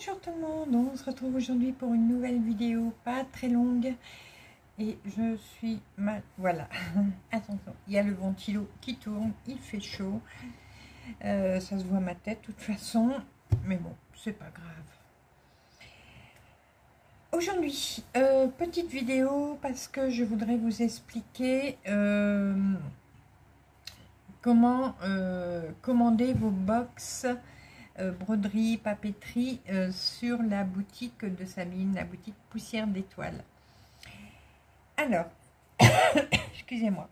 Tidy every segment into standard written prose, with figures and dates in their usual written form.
Bonjour tout le monde, on se retrouve aujourd'hui pour une nouvelle vidéo, pas très longue. Et je suis mal, voilà, attention, il y a le ventilo qui tourne, il fait chaud. Ça se voit ma tête de toute façon, mais bon, c'est pas grave. Aujourd'hui, petite vidéo parce que je voudrais vous expliquer comment commander vos box broderie, papeterie sur la boutique de Sabine, la boutique Poussière d'étoiles. Alors, excusez-moi,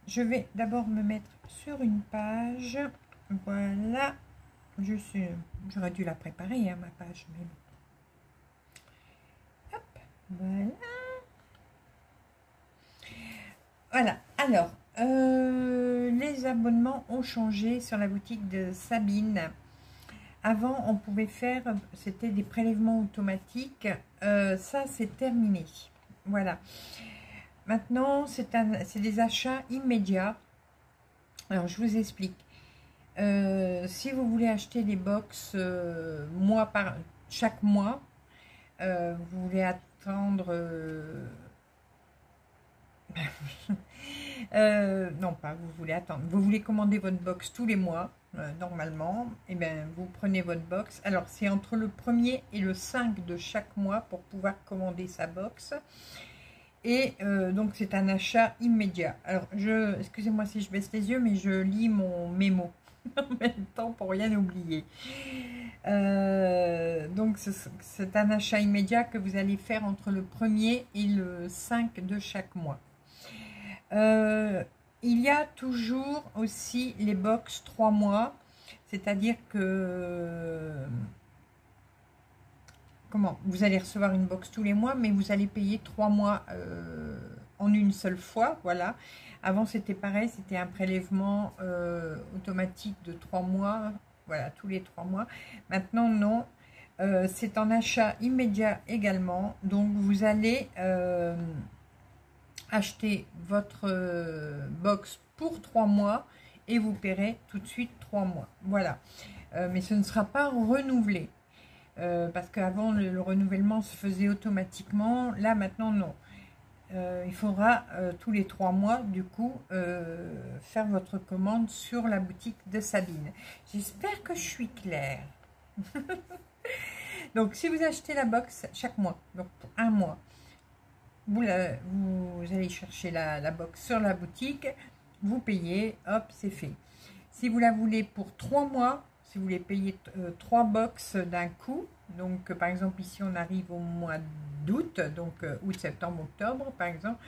je vais d'abord me mettre sur une page. Voilà, j'aurais dû la préparer, hein, ma page, mais bon. Hop, voilà. Voilà, alors, les abonnements ont changé sur la boutique de Sabine. Avant, on pouvait faire, c'était des prélèvements automatiques. Ça, c'est terminé. Voilà. Maintenant, c'est des achats immédiats. Alors, je vous explique. Si vous voulez acheter des box chaque mois, vous voulez attendre... non, pas vous voulez attendre. Vous voulez commander votre box tous les mois, normalement. Et bien, vous prenez votre box. Alors, c'est entre le 1er et le 5 de chaque mois pour pouvoir commander sa box. Et donc, c'est un achat immédiat. Alors, excusez-moi si je baisse les yeux, mais je lis mon mémo en même temps pour rien oublier. Donc, c'est un achat immédiat que vous allez faire entre le 1er et le 5 de chaque mois. Il y a toujours aussi les box 3 mois, c'est-à-dire que vous allez recevoir une box tous les mois, mais vous allez payer 3 mois en une seule fois. Voilà. Avant, c'était pareil, c'était un prélèvement automatique de 3 mois, voilà, tous les 3 mois. Maintenant, non. C'est en achat immédiat également. Donc, vous allez acheter votre box pour 3 mois et vous paierez tout de suite 3 mois. Voilà. Mais ce ne sera pas renouvelé. Parce qu'avant, le renouvellement se faisait automatiquement. Là, maintenant, non. Il faudra tous les 3 mois, du coup, faire votre commande sur la boutique de Sabine. J'espère que je suis claire. Donc, si vous achetez la box chaque mois, donc pour un mois, vous allez chercher la box sur la boutique, vous payez, hop, c'est fait. Si vous la voulez pour 3 mois, si vous voulez payer 3 box d'un coup, donc par exemple ici on arrive au mois d'août, donc août, septembre, octobre par exemple,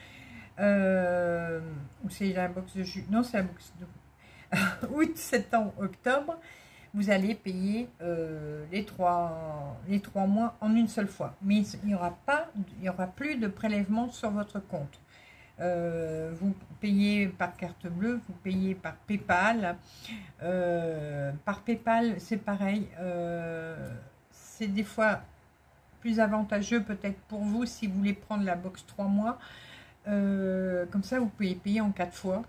ou c'est la box de juillet, non c'est la box de août, septembre, octobre, vous allez payer les trois mois en une seule fois. Mais il n'y aura plus de prélèvement sur votre compte. Vous payez par carte bleue, vous payez par PayPal. Par PayPal, c'est pareil. C'est des fois plus avantageux peut-être pour vous si vous voulez prendre la box 3 mois. Comme ça, vous pouvez payer en 4 fois.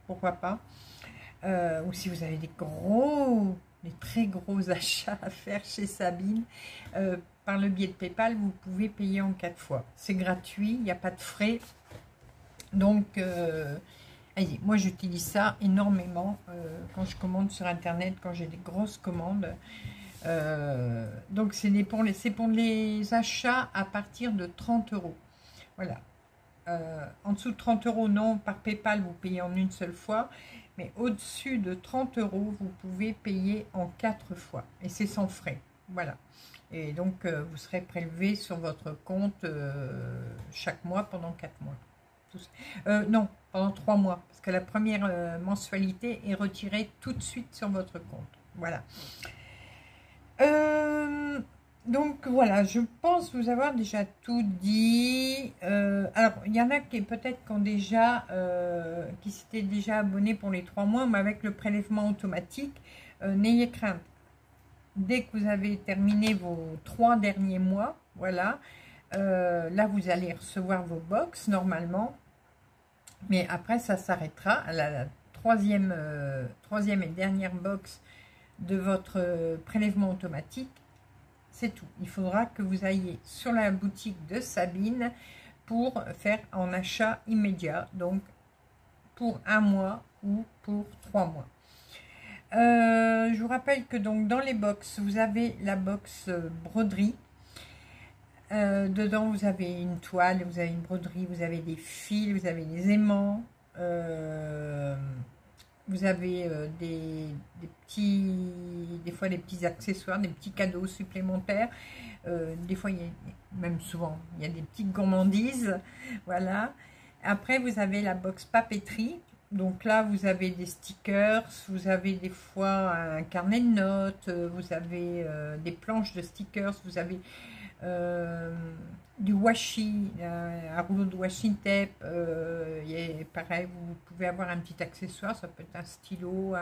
Pourquoi pas. Ou si vous avez des très gros achats à faire chez Sabine, par le biais de PayPal, vous pouvez payer en 4 fois. C'est gratuit, il n'y a pas de frais. Donc, allez, moi j'utilise ça énormément quand je commande sur Internet, quand j'ai des grosses commandes. Donc, c'est pour les achats à partir de 30 €. Voilà. En dessous de 30 €, non, par PayPal, vous payez en une seule fois. Mais au-dessus de 30 €, vous pouvez payer en 4 fois. Et c'est sans frais. Voilà. Et donc, vous serez prélevé sur votre compte chaque mois pendant 4 mois. Non, pendant 3 mois. Parce que la première mensualité est retirée tout de suite sur votre compte. Voilà. Donc voilà, je pense vous avoir déjà tout dit. Alors, il y en a qui peut-être qui s'étaient déjà abonnés pour les 3 mois, mais avec le prélèvement automatique, n'ayez crainte. Dès que vous avez terminé vos 3 derniers mois, voilà, là vous allez recevoir vos box normalement, mais après ça s'arrêtera à la troisième et dernière box de votre prélèvement automatique. c'est tout. Il faudra que vous ayez sur la boutique de Sabine pour faire en achat immédiat, donc pour 1 mois ou pour 3 mois. Je vous rappelle que donc dans les box, vous avez la box broderie. Dedans, vous avez une toile, vous avez une broderie, vous avez des fils, vous avez des aimants, vous avez des fois des petits accessoires, des petits cadeaux supplémentaires. Des fois, même souvent, il y a des petites gourmandises. Voilà. Après, vous avez la box papeterie. Donc là, vous avez des stickers, vous avez des fois un carnet de notes, vous avez des planches de stickers, vous avez du washi, un rouleau de washi tape, et pareil, vous pouvez avoir un petit accessoire, ça peut être un stylo,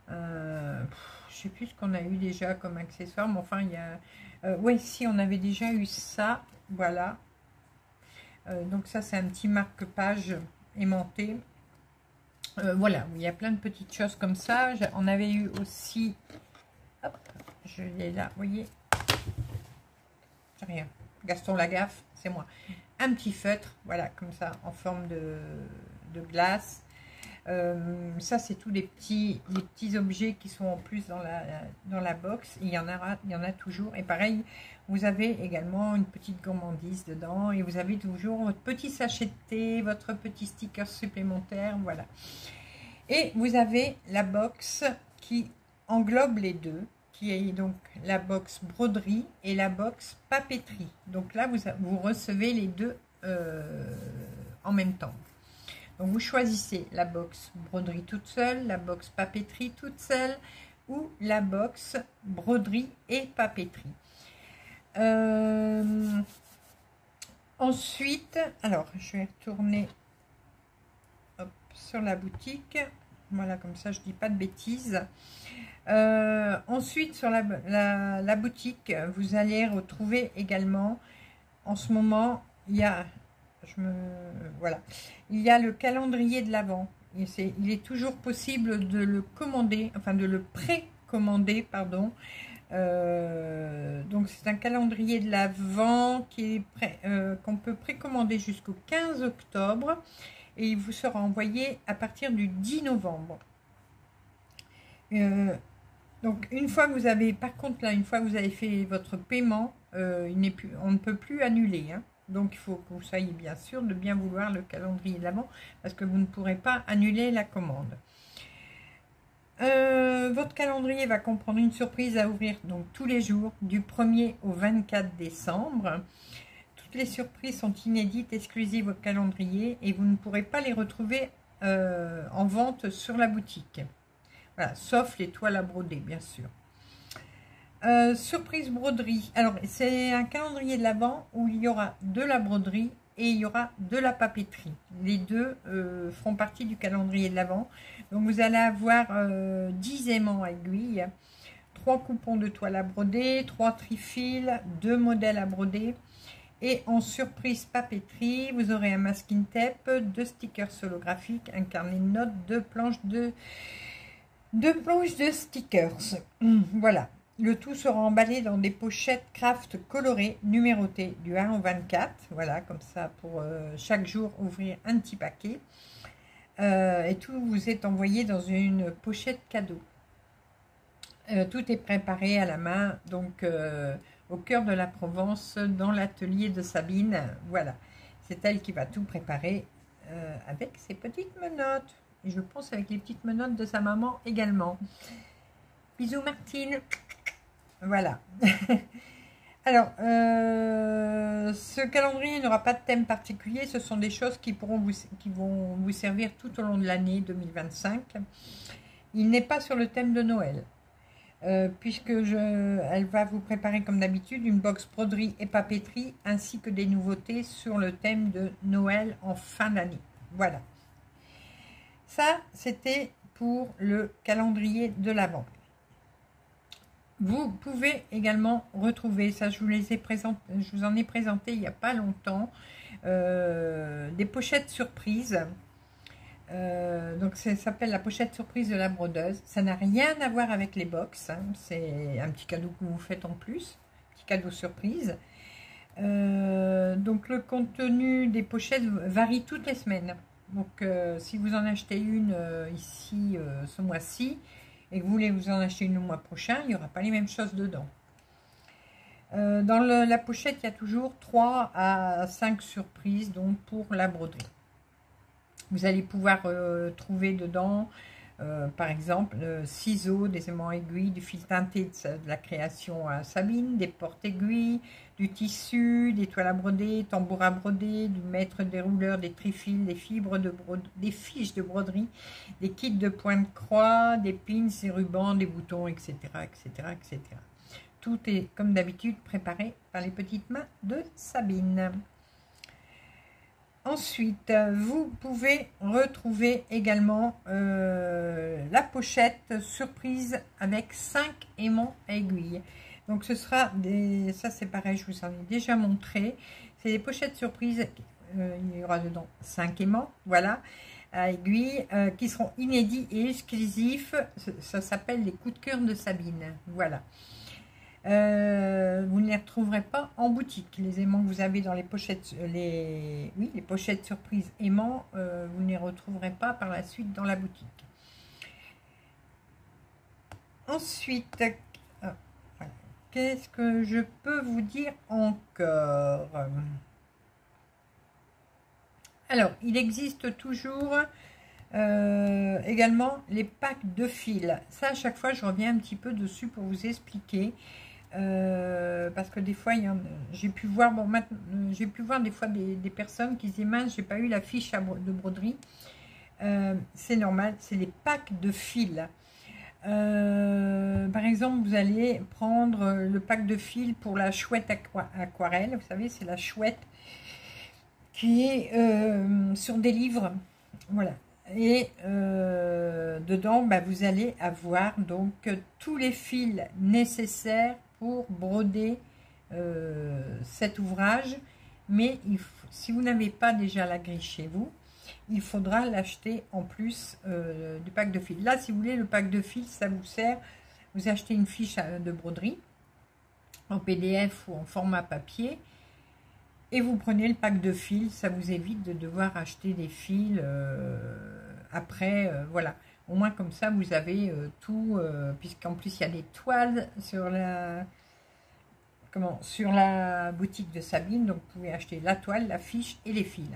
je sais plus ce qu'on a eu déjà comme accessoire, mais enfin, il y a... ouais, si, on avait déjà eu ça, voilà. Donc ça, c'est un petit marque-page aimanté. Voilà, il y a plein de petites choses comme ça. On avait eu aussi, hop, je l'ai là, vous voyez, c'est rien, Gaston Lagaffe, c'est moi, un petit feutre, voilà, comme ça, en forme de glace. Ça, c'est tous les petits objets qui sont en plus dans la box. Il y en a toujours. Et pareil, vous avez également une petite gourmandise dedans. Et vous avez toujours votre petit sachet de thé, votre petit sticker supplémentaire. Voilà. Et vous avez la box qui englobe les deux, qui est donc la box broderie et la box papeterie. Donc là, vous recevez les deux en même temps. Donc vous choisissez la box broderie toute seule, la box papeterie toute seule ou la box broderie et papeterie. Ensuite, alors je vais retourner sur la boutique. Voilà, comme ça je dis pas de bêtises. Ensuite, sur la boutique, vous allez retrouver également, en ce moment, il y a... voilà, il y a le calendrier de l'Avent. Il est toujours possible de le commander, enfin de le précommander, pardon. Donc c'est un calendrier de l'Avent qu'on peut précommander jusqu'au 15 octobre et il vous sera envoyé à partir du 10 novembre. Donc une fois que vous avez, par contre là, une fois que vous avez fait votre paiement, on ne peut plus annuler, hein. Donc, il faut que vous soyez bien sûr de bien vouloir le calendrier de l'Avent parce que vous ne pourrez pas annuler la commande. Votre calendrier va comprendre une surprise à ouvrir donc tous les jours du 1er au 24 décembre. Toutes les surprises sont inédites, exclusives au calendrier et vous ne pourrez pas les retrouver en vente sur la boutique. Voilà, sauf les toiles à broder, bien sûr. Surprise broderie. Alors, c'est un calendrier de l'Avent où il y aura de la broderie et il y aura de la papeterie. Les deux feront partie du calendrier de l'Avent. Donc, vous allez avoir 10 aimants à aiguille, 3 coupons de toile à broder, 3 trifils, 2 modèles à broder. Et en surprise papeterie, vous aurez un masking tape, 2 stickers holographiques, un carnet de notes, 2 planches de stickers. Voilà. Le tout sera emballé dans des pochettes craft colorées, numérotées du 1 au 24. Voilà, comme ça, pour chaque jour, ouvrir un petit paquet. Et tout vous est envoyé dans une pochette cadeau. Tout est préparé à la main, donc au cœur de la Provence, dans l'atelier de Sabine. Voilà, c'est elle qui va tout préparer avec ses petites menottes. Et je pense avec les petites menottes de sa maman également. Bisous Martine. Voilà. Alors, ce calendrier n'aura pas de thème particulier. Ce sont des choses qui vont vous servir tout au long de l'année 2025. Il n'est pas sur le thème de Noël. Puisque elle va vous préparer comme d'habitude une box broderie et papeterie ainsi que des nouveautés sur le thème de Noël en fin d'année. Voilà. Ça, c'était pour le calendrier de l'Avent. Vous pouvez également retrouver, ça je vous en ai présenté il n'y a pas longtemps, des pochettes surprises. Donc ça s'appelle la pochette surprise de la brodeuse. Ça n'a rien à voir avec les box, hein. C'est un petit cadeau que vous faites en plus. petit cadeau surprise. Donc le contenu des pochettes varie toutes les semaines. Donc si vous en achetez une ici ce mois-ci et que vous voulez vous en acheter une le mois prochain, il n'y aura pas les mêmes choses dedans. Dans la pochette, il y a toujours 3 à 5 surprises donc pour la broderie. Vous allez pouvoir trouver dedans, par exemple, ciseaux, des aimants aiguilles, du fil teinté de la création à Sabine, des porte-aiguilles, du tissu, des toiles à broder, tambours à broder, du maître dérouleur, des trifils, des fibres de des fiches de broderie, des kits de points de croix, des pins, des rubans, des boutons, etc., etc., etc. Tout est, comme d'habitude, préparé par les petites mains de Sabine. Ensuite, vous pouvez retrouver également la pochette surprise avec 5 aimants à aiguille. Donc ce sera des... Ça c'est pareil, je vous en ai déjà montré. C'est des pochettes surprises, il y aura dedans 5 aimants, voilà, à aiguille, qui seront inédits et exclusifs. Ça s'appelle les coups de cœur de Sabine, voilà. Vous ne les retrouverez pas en boutique. Les aimants que vous avez dans les pochettes, les pochettes surprises aimants, vous ne les retrouverez pas par la suite dans la boutique. Ensuite, voilà. Qu'est-ce que je peux vous dire encore? Alors, il existe toujours également les packs de fils. Ça, à chaque fois, je reviens un petit peu dessus pour vous expliquer. Parce que des fois j'ai pu voir j'ai pu voir des fois des personnes qui disaient mince, j'ai pas eu la fiche de broderie. C'est normal, c'est les packs de fils. Par exemple, vous allez prendre le pack de fils pour la chouette aquarelle, vous savez, c'est la chouette qui est sur des livres, voilà. Et dedans, vous allez avoir donc tous les fils nécessaires pour broder cet ouvrage. Mais si vous n'avez pas déjà la grille chez vous, il faudra l'acheter en plus du pack de fils. Là, si vous voulez, le pack de fils, ça vous sert. Vous achetez une fiche de broderie en PDF ou en format papier. Et vous prenez le pack de fils, ça vous évite de devoir acheter des fils après, voilà. Au moins comme ça, vous avez tout, puisqu'en plus, il y a des toiles sur la boutique de Sabine. Donc, vous pouvez acheter la toile, la fiche et les fils.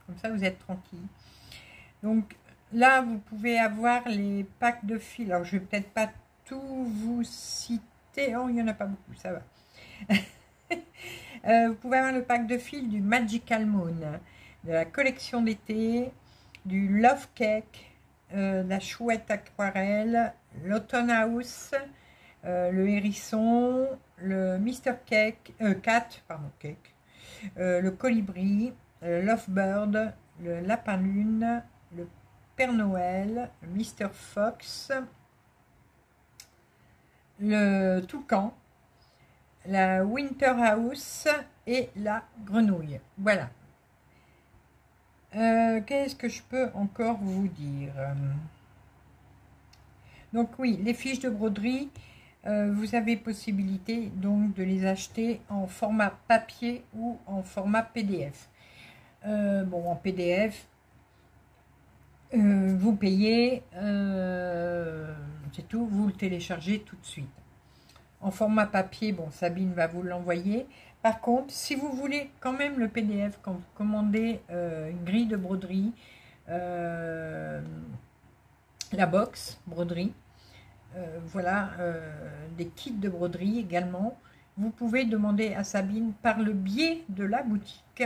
Comme ça, vous êtes tranquille. Donc, là, vous pouvez avoir les packs de fils. Alors, je ne vais peut-être pas tout vous citer. Oh, il n'y en a pas beaucoup, ça va. Vous pouvez avoir le pack de fils du Magical Moon, de la collection d'été, du Love Cake, la chouette aquarelle, l'Autumn House, le hérisson, le Mr. Cat, le colibri, le Lovebird, le lapin lune, le Père Noël, le Mr. Fox, le toucan, la Winter House et la grenouille. Voilà. Qu'est-ce que je peux encore vous dire? Donc oui, les fiches de broderie, vous avez possibilité donc de les acheter en format papier ou en format PDF. Bon, en PDF, vous payez, c'est tout, vous le téléchargez tout de suite. En format papier, bon, Sabine va vous l'envoyer. Par contre, si vous voulez quand même le PDF, quand vous commandez une grille de broderie, la box broderie, voilà, des kits de broderie également, vous pouvez demander à Sabine par le biais de la boutique,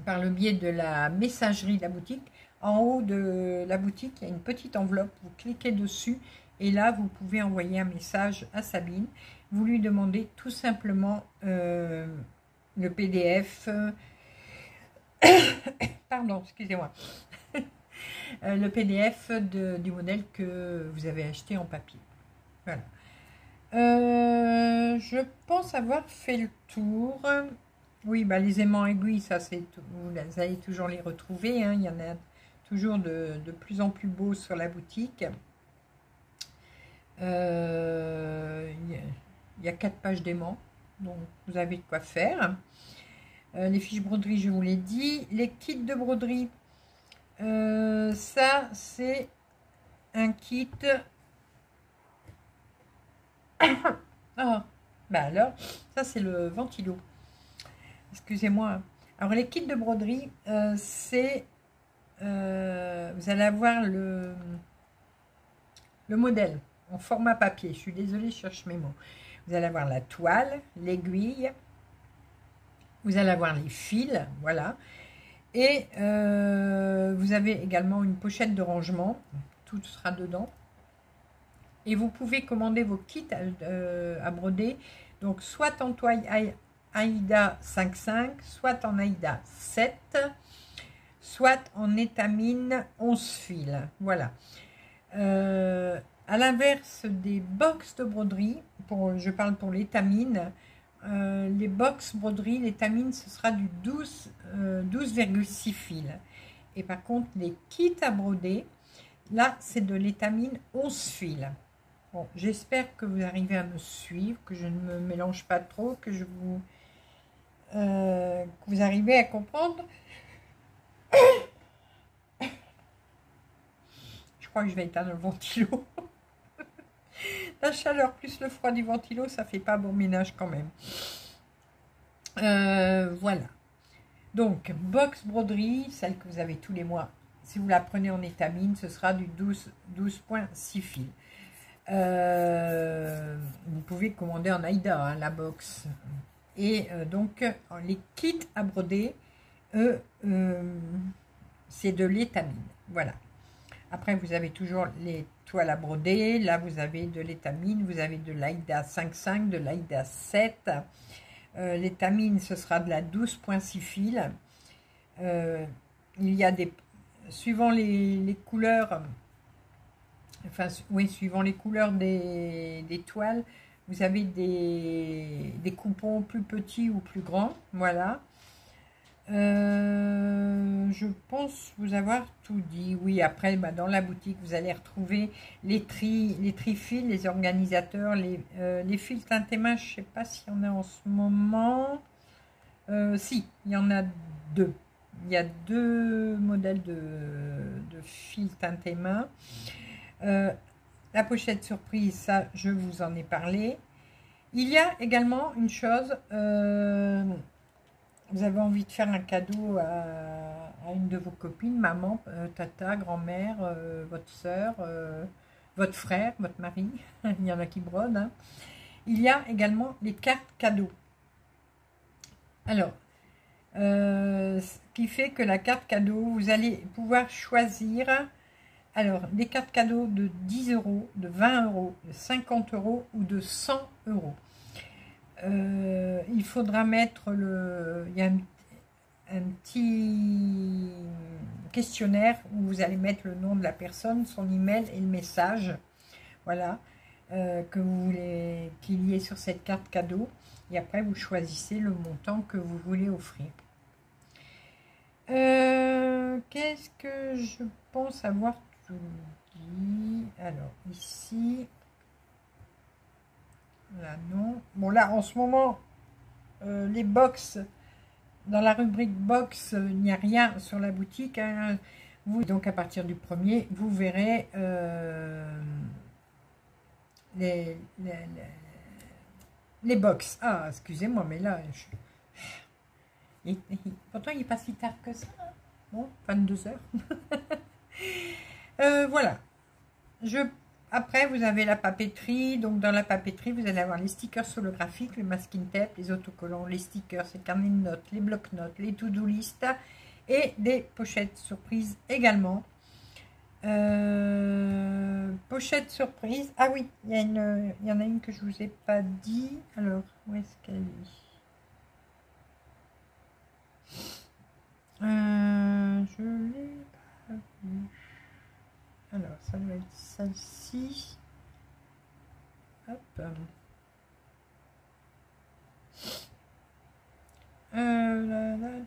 par le biais de la messagerie de la boutique. En haut de la boutique, il y a une petite enveloppe, vous cliquez dessus et là, vous pouvez envoyer un message à Sabine. Vous lui demandez tout simplement le PDF. Pardon, excusez-moi. Le PDF du modèle que vous avez acheté en papier. Voilà. Je pense avoir fait le tour. Oui, les aimants aiguilles, ça c'est vous allez toujours les retrouver. Hein. Il y en a toujours de plus en plus beaux sur la boutique. Il y a 4 pages d'aimants. donc vous avez de quoi faire. Les fiches broderie, je vous l'ai dit. Les kits de broderie, ça c'est un kit. Ah, bah alors, ça c'est le ventilo. Excusez-moi. Alors les kits de broderie, c'est vous allez avoir le modèle en format papier. Je suis désolée, je cherche mes mots. Vous allez avoir la toile, l'aiguille, vous allez avoir les fils, voilà. Et vous avez également une pochette de rangement, tout sera dedans. Et vous pouvez commander vos kits à broder, donc soit en toile Aïda 5,5, soit en Aïda 7, soit en étamine 11 fils. Voilà. À l'inverse des box de broderie, je parle pour l'étamine, les box broderie, l'étamine, ce sera du 12,6 fils. Et par contre, les kits à broder, là, c'est de l'étamine 11 fils. Bon, j'espère que vous arrivez à me suivre, que je ne me mélange pas trop, que vous arrivez à comprendre. Je crois que je vais éteindre le ventilo. La chaleur plus le froid du ventilo, ça fait pas bon ménage quand même. Voilà. Donc, box broderie, celle que vous avez tous les mois. Si vous la prenez en étamine, ce sera du 12,6 fils. Vous pouvez commander en Aïda, hein, la box. Et donc, les kits à broder, c'est de l'étamine. Voilà. Après, vous avez toujours les toiles à broder. Là, vous avez de l'étamine, vous avez de l'Aïda 5,5, de l'Aïda 7. L'étamine, ce sera de la 12,6 fils. Il y a des... Suivant les couleurs... Enfin, oui, suivant les couleurs des toiles, vous avez des coupons plus petits ou plus grands. Voilà. Je pense vous avoir tout dit. Oui, après, bah, dans la boutique, vous allez retrouver les tri-fils, les organisateurs, les fils teintés main. Je ne sais pas s'il y en a en ce moment. Si, il y en a deux. Il y a deux modèles de fils teintés main. La pochette surprise, ça, je vous en ai parlé. Il y a également une chose... vous avez envie de faire un cadeau à une de vos copines, maman, tata, grand-mère, votre soeur, votre frère, votre mari, il y en a qui brodent. Hein. Il y a également les cartes cadeaux. Alors, ce qui fait que la carte cadeau, vous allez pouvoir choisir, alors, des cartes cadeaux de 10 €, de 20 €, de 50 € ou de 100 €. Il faudra mettre il y a un petit questionnaire où vous allez mettre le nom de la personne, son email et le message, voilà, que vous voulez qu'il y ait sur cette carte cadeau, et après vous choisissez le montant que vous voulez offrir. Qu'est-ce que je pense avoir tout dit? Alors ici, là non. Bon là en ce moment, les box, dans la rubrique box, il n'y a rien sur la boutique. Hein. Donc à partir du 1er, vous verrez les box. Ah, excusez-moi, mais là, pourtant il n'est pas si tard que ça. Hein. Bon, 22 h. Voilà. Après, vous avez la papeterie. Donc, dans la papeterie, vous allez avoir les stickers holographiques, le masking tape, les autocollants, les stickers, les carnets de notes, les blocs-notes, les to-do list et des pochettes surprises également. Pochette surprise. Ah oui, il y en a une que je ne vous ai pas dit. Alors, où est-ce qu'elle est? Je ne l'ai pas vue. Alors, ça doit être celle-ci. Hop. Elle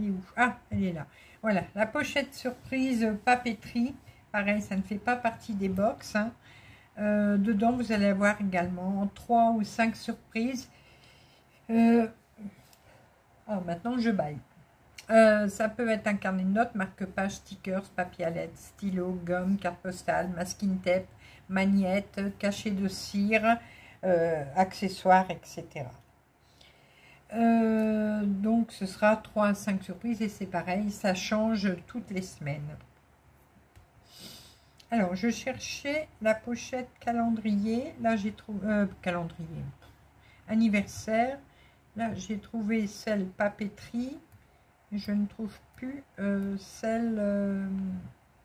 est où? Ah, elle est là. Voilà, la pochette surprise papeterie. Pareil, ça ne fait pas partie des box. Hein. Dedans, vous allez avoir également 3 ou 5 surprises. Maintenant, je baille. Ça peut être un carnet de notes, marque-page, stickers, papier à lettres, stylo, gomme, carte postale, masking tape, magnette, cachet de cire, accessoires, etc. Donc ce sera 3 à 5 surprises et c'est pareil, ça change toutes les semaines. Alors je cherchais la pochette calendrier, là j'ai trouvé calendrier anniversaire, là j'ai trouvé celle papeterie. Je ne trouve plus celle,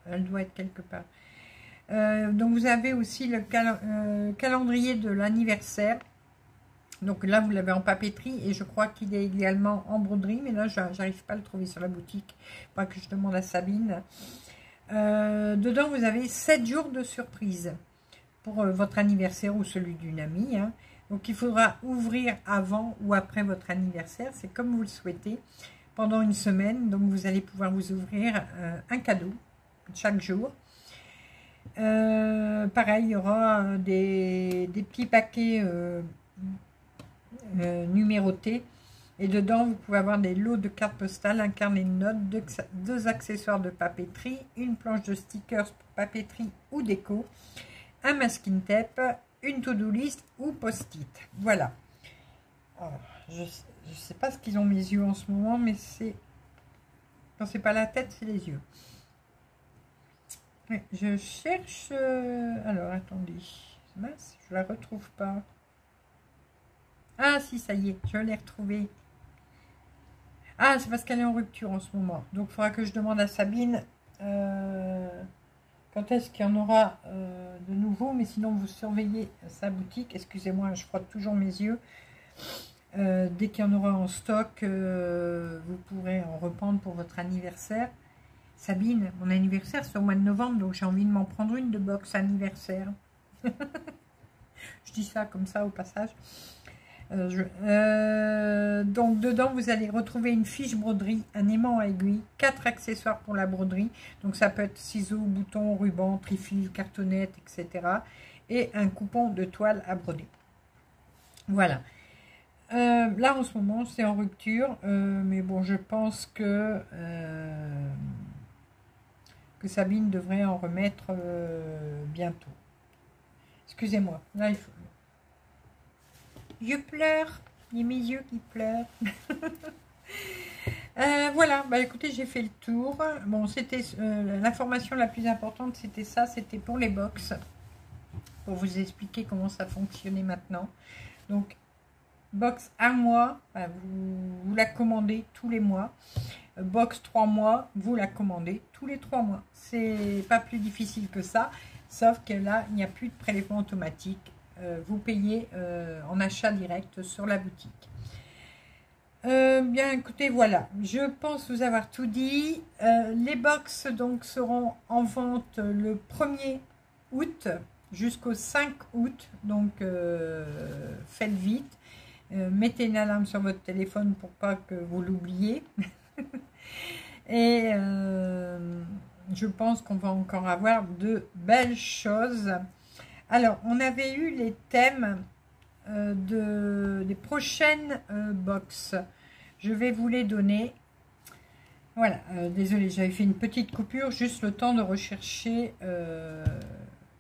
elle doit être quelque part. Donc vous avez aussi le calendrier de l'anniversaire. Donc là vous l'avez en papeterie et je crois qu'il est également en broderie, mais là j'arrive pas à le trouver sur la boutique. Pas que je demande à Sabine. Dedans vous avez 7 jours de surprise pour votre anniversaire ou celui d'une amie. Hein. Donc il faudra ouvrir avant ou après votre anniversaire, c'est comme vous le souhaitez. Pendant une semaine, donc vous allez pouvoir vous ouvrir un cadeau chaque jour. Pareil, il y aura des petits paquets numérotés. Et dedans, vous pouvez avoir des lots de cartes postales, un carnet de notes, deux accessoires de papeterie, une planche de stickers pour papeterie ou déco, un masking tape, une to-do list ou post-it. Voilà. Alors, je ne sais pas ce qu'ils ont mes yeux en ce moment, mais c'est... Quand c'est pas la tête, c'est les yeux. Ouais, je cherche... Alors, attendez. Mince, je la retrouve pas. Ah, si, ça y est, je l'ai retrouvée. Ah, c'est parce qu'elle est en rupture en ce moment. Donc, il faudra que je demande à Sabine quand est-ce qu'il y en aura de nouveau. Mais sinon, vous surveillez sa boutique. Excusez-moi, je frotte toujours mes yeux. Dès qu'il y en aura en stock, vous pourrez en reprendre pour votre anniversaire. Sabine, mon anniversaire c'est au mois de novembre, donc j'ai envie de m'en prendre une de box anniversaire. Je dis ça comme ça au passage. Donc dedans vous allez retrouver une fiche broderie, un aimant à aiguille, 4 accessoires pour la broderie. Donc ça peut être ciseaux, boutons, rubans, trifil, cartonnettes, etc. Et un coupon de toile à broder. Voilà. Là en ce moment c'est en rupture, mais bon je pense que Sabine devrait en remettre bientôt. Excusez-moi, là il faut... Je pleure, il y a mes yeux qui pleurent. Voilà, bah écoutez, j'ai fait le tour. Bon, c'était l'information la plus importante, c'était ça, c'était pour les box, pour vous expliquer comment ça fonctionnait maintenant. Donc box 1 mois, vous la commandez tous les mois. Box 3 mois, vous la commandez tous les 3 mois. C'est pas plus difficile que ça, sauf que là, il n'y a plus de prélèvement automatique. Vous payez en achat direct sur la boutique. Bien, écoutez, voilà. Je pense vous avoir tout dit. Les box donc seront en vente le 1er août jusqu'au 5 août. Donc, faites vite. Mettez une alarme sur votre téléphone pour pas que vous l'oubliez. Et je pense qu'on va encore avoir de belles choses. Alors, on avait eu les thèmes des prochaines box. Je vais vous les donner. Voilà, désolé, j'avais fait une petite coupure, juste le temps de rechercher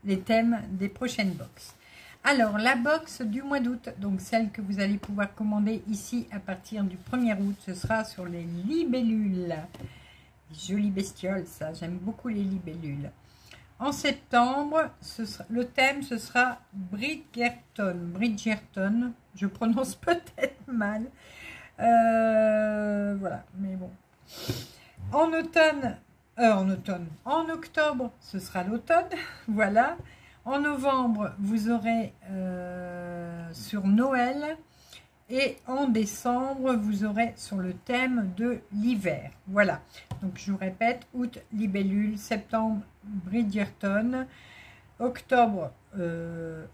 les thèmes des prochaines box. Alors, la box du mois d'août, donc celle que vous allez pouvoir commander ici à partir du 1er août, ce sera sur les libellules. Jolies bestioles, ça, j'aime beaucoup les libellules. En septembre, le thème, ce sera Bridgerton. Bridgerton, je prononce peut-être mal. Voilà, mais bon. En octobre, ce sera l'automne. Voilà. En novembre, vous aurez sur Noël. Et en décembre, vous aurez sur le thème de l'hiver. Voilà. Donc, je vous répète, août, libellule, septembre, Bridgerton, octobre,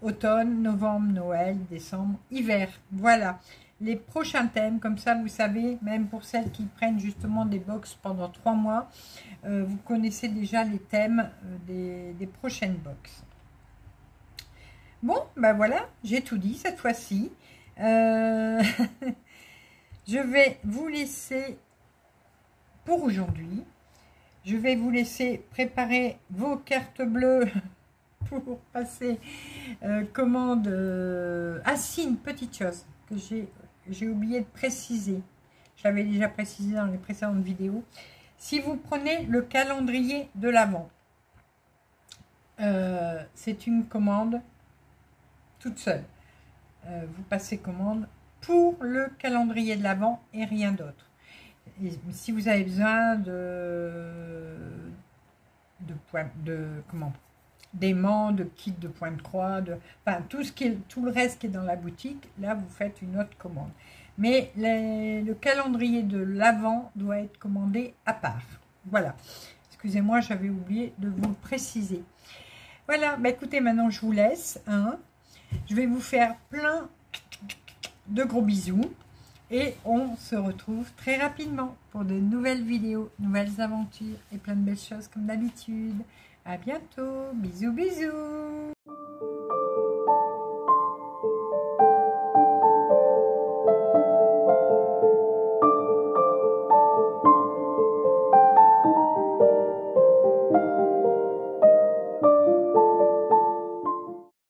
automne, novembre, Noël, décembre, hiver. Voilà. Les prochains thèmes, comme ça, vous savez, même pour celles qui prennent justement des box pendant 3 mois, vous connaissez déjà les thèmes des prochaines box. Bon, ben voilà, j'ai tout dit cette fois-ci. Je vais vous laisser pour aujourd'hui. Je vais vous laisser préparer vos cartes bleues pour passer commande. Ah si, une petite chose que j'ai oublié de préciser. Je l'avais déjà précisé dans les précédentes vidéos. Si vous prenez le calendrier de l'Avent, c'est une commande toute seule. Vous passez commande pour le calendrier de l'Avent et rien d'autre. Et si vous avez besoin d'aimants, de kits de point de croix, enfin tout le reste qui est dans la boutique, là vous faites une autre commande. Mais le calendrier de l'Avent doit être commandé à part. Voilà. Excusez-moi, j'avais oublié de vous le préciser. Voilà, bah écoutez, maintenant je vous laisse. Hein. Je vais vous faire plein de gros bisous. Et on se retrouve très rapidement pour de nouvelles vidéos, nouvelles aventures et plein de belles choses comme d'habitude. À bientôt. Bisous, bisous.